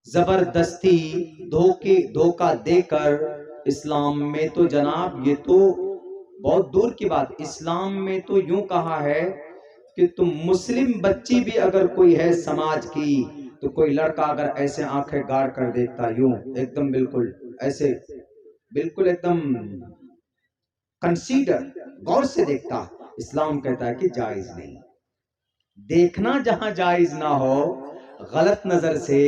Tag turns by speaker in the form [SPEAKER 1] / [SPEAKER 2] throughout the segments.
[SPEAKER 1] زبردستی دھوکہ دے کر اسلام میں تو جناب یہ تو بہت دور کی بات، اسلام میں تو یوں کہا ہے کہ تم مسلم بچی بھی اگر کوئی ہے سماج کی، تو کوئی لڑکا اگر ایسے آنکھیں گاڑ کر دیکھتا یوں ایک دم بالکل ایسے بالکل ایک دم کنسیڈر غور سے دیکھتا، اسلام کہتا ہے کہ جائز نہیں۔ دیکھنا جہاں جائز نہ ہو غلط نظر سے،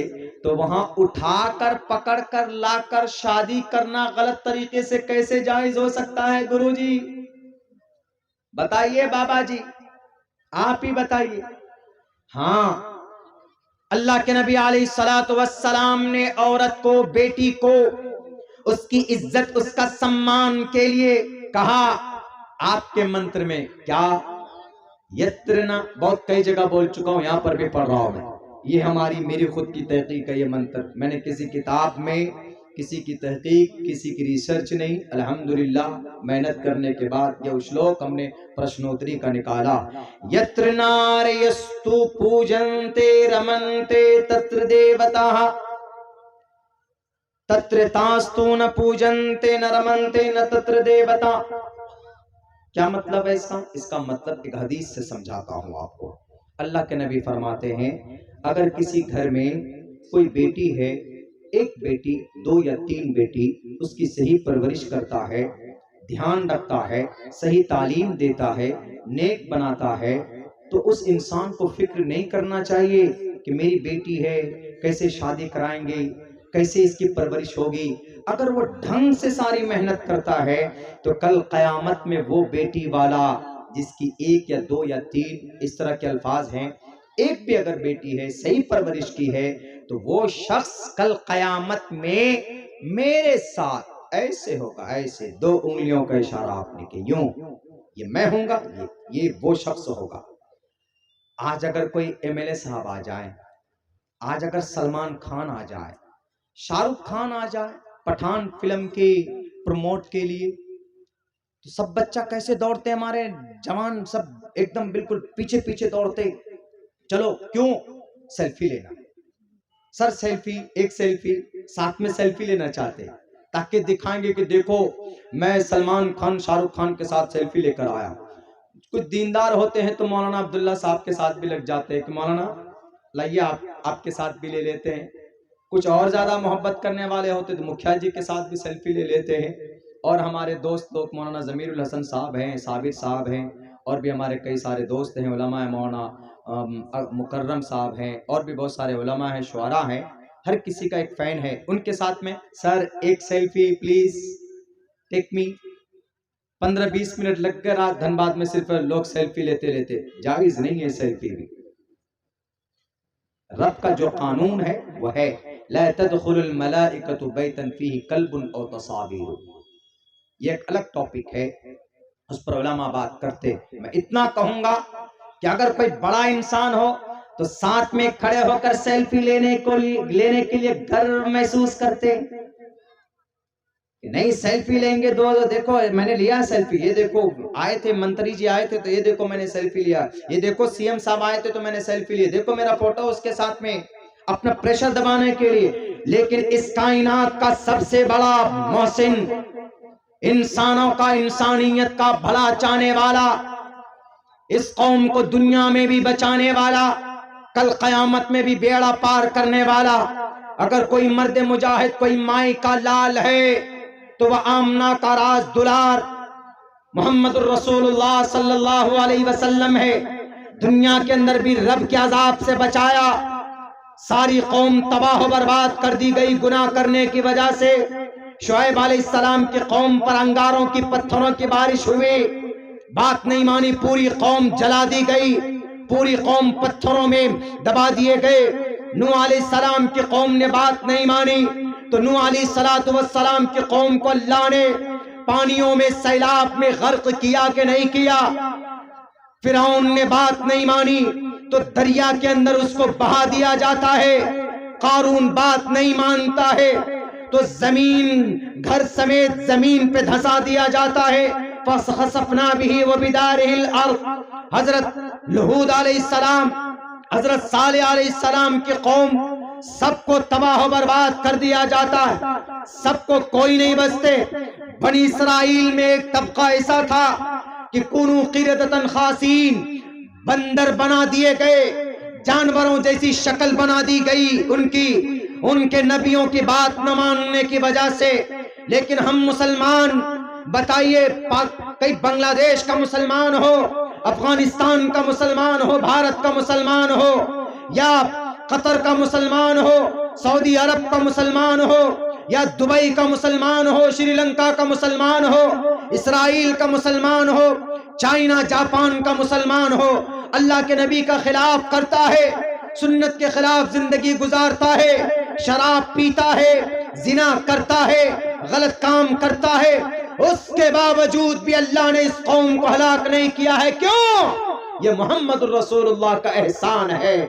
[SPEAKER 1] تو وہاں اٹھا کر پکڑ کر لا کر شادی کرنا غلط طریقے سے کیسے جائز ہو سکتا ہے؟ گرو جی بتائیے، بابا جی آپ ہی بتائیے۔ ہاں، اللہ کے نبی علیہ الصلوۃ والسلام نے عورت کو، بیٹی کو اس کی عزت، اس کا سمان کے لیے کہا آپ کے منتر میں کیا؟ یترنا، بہت کئی جگہ بول چکا ہوں، یہاں پر بھی پڑھ رہا ہوں میں، یہ میری خود کی تحقیق ہے، یہ منتر میں نے کسی کتاب میں، کسی کی تحقیق، کسی کی ریسرچ نہیں، الحمدللہ محنت کرنے کے بعد یہ شلوک ہم نے پرشنوتری کا نکالا۔ یتر ناریستو پوجنتے رمنتے تتر دیوتاః تتر تاستو نہ پوجنتے نہ رمنتے نہ تتر دیوتا۔ کیا مطلب ہے اس کا مطلب ایک حدیث سے سمجھاتا ہوں آپ کو۔ اللہ کے نبی فرماتے ہیں اگر کسی گھر میں کوئی بیٹی ہے، ایک بیٹی، 2 یا 3 بیٹی، اس کی صحیح پرورش کرتا ہے، دھیان رکھتا ہے، صحیح تعلیم دیتا ہے، نیک بناتا ہے، تو اس انسان کو فکر نہیں کرنا چاہیے کہ میری بیٹی ہے، کیسے شادی کرائیں گے، کیسے اس کی پرورش ہوگی۔ اگر وہ ڈھنگ سے ساری محنت کرتا ہے تو کل قیامت میں وہ بیٹی والا جس کی 1 یا 2 یا 3 اس طرح کے الفاظ ہیں، ایک بھی اگر بیٹی ہے، صحیح پرورش کی ہے، تو وہ شخص کل قیامت میں میرے ساتھ ایسے ہوگا، ایسے 2 انگلیوں کا اشارہ آپ نے کہ یوں، یہ میں ہوں گا، یہ وہ شخص ہوگا۔ آج اگر کوئی MLA صاحب آ جائے، آج اگر سلمان خان آ جائے، شاہ رخ خان آ جائے پٹھان فلم کی پروموٹ کے لیے، تو سب بچہ کیسے دوڑتے، ہمارے جوان سب ایک دم بالکل پیچھے پیچھے دوڑتے، چلو کیوں؟ سیلفی لینا، سر سیلفی، ایک سیلفی، ساتھ میں سیلفی لینا چاہتے تاکہ دکھائیں گے کہ دیکھو میں سلمان خان، شاہ رخ خان کے ساتھ سیلفی لے کر آیا۔ کچھ دیندار ہوتے ہیں تو مولانا عبداللہ صاحب کے ساتھ بھی لگ جاتے ہیں کہ مولانا لائیے آپ کے ساتھ بھی لے لیتے ہیں۔ کچھ اور زیادہ محبت کرنے والے ہوتے تو مکھیا جی کے ساتھ بھی سیلفی لے لیتے ہیں۔ اور ہمارے دوست لوگ مولانا ضمیر الحسن صاحب ہیں، صابر صاحب ہیں، اور بھی ہمارے کئی سارے دوست ہیں، علماء مولانا مکرم صاحب ہیں، اور بھی بہت سارے علماء ہیں، شعراء ہیں، ہر کسی کا ایک فین ہے، ان کے ساتھ میں سر ایک selfie please take me. 15-20 minute لگ گئے رات دھنباد میں صرف لوگ سیلفی لیتے جائز نہیں ہے سیلفی بھی۔ رب کا جو قانون ہے وہ ہے لا تدخل الملائکۃ بیتا فیہ کلب او تصاویر، یہ ایک الگ ٹاپک ہے، اس پر علماء بات کرتے۔ میں اتنا کہوں گا کہ اگر کوئی بڑا انسان ہو تو ساتھ میں کھڑے ہو کر سیلفی لینے کے لیے گرو محسوس کرتے کہ نہیں سیلفی لیں گے، دو دیکھو میں نے لیا سیلفی، یہ دیکھو آئے تھے منتری جی آئے تھے تو یہ دیکھو میں نے سیلفی لیا، یہ دیکھو CM صاحب آئے تھے تو میں نے سیلفی لی، دیکھو میرا فوٹو اس کے ساتھ میں، اپنا پریشر دبانے کے لیے۔ لیکن اس کائنات کا سب سے بڑا محسن، انسانوں کا، انسانیت کا بھلا چاہنے والا، اس قوم کو دنیا میں بھی بچانے والا، کل قیامت میں بھی بیڑا پار کرنے والا، اگر کوئی مرد مجاہد، کوئی مائی کا لال ہے تو وہ آمنہ کا راز دلار محمد الرسول اللہ صلی اللہ علیہ وسلم ہے۔ دنیا کے اندر بھی رب کے عذاب سے بچایا، ساری قوم تباہ و برباد کر دی گئی گناہ کرنے کی وجہ سے۔ شعیب علیہ السلام کی قوم پر انگاروں کی، پتھروں کی بارش ہوئی، بات نہیں مانی، پوری قوم جلا دی گئی، پوری قوم پتھروں میں دبا دیے گئے۔ نوح علیہ السلام کی قوم نے بات نہیں مانی تو نوح علیہ السلام کی قوم کو اللہ نے پانیوں میں، سیلاب میں غرق کیا کہ نہیں کیا؟ فرعون نے بات نہیں مانی تو دریا کے اندر اس کو بہا دیا جاتا ہے۔ قارون بات نہیں مانتا ہے تو زمین، گھر سمیت زمین پہ دھسا دیا جاتا ہے۔ فَخَسَفْنَا بِهِ وَبِدَارِهِ الْأَرْضِ۔ حضرت ہود علیہ السلام، حضرت صالح علیہ السلام کی قوم سب کو تباہ و برباد کر دیا جاتا ہے، سب کو کوئی نہیں بچتے۔ بنی اسرائیل میں ایک طبقہ ایسا تھا کہ کونو قردۃ خاسین، بندر بنا دیے گئے، جانوروں جیسی شکل بنا دی گئی ان کے نبیوں کی بات نہ ماننے کی وجہ سے۔ لیکن ہم مسلمان، بتائیے کئی بنگلہ دیش کا مسلمان ہو، افغانستان کا مسلمان ہو، بھارت کا مسلمان ہو، یا قطر کا مسلمان ہو، سعودی عرب کا مسلمان ہو، یا دبئی کا مسلمان ہو، شری لنکا کا مسلمان ہو، اسرائیل کا مسلمان ہو، چائنا جاپان کا مسلمان ہو، اللہ کے نبی کا خلاف کرتا ہے، سنت کے خلاف زندگی گزارتا ہے، شراب پیتا ہے، زنا کرتا ہے، غلط کام کرتا ہے، اس کے باوجود بھی اللہ نے اس قوم کو ہلاک نہیں کیا ہے۔ کیوں؟ یہ محمد الرسول اللہ کا احسان ہے۔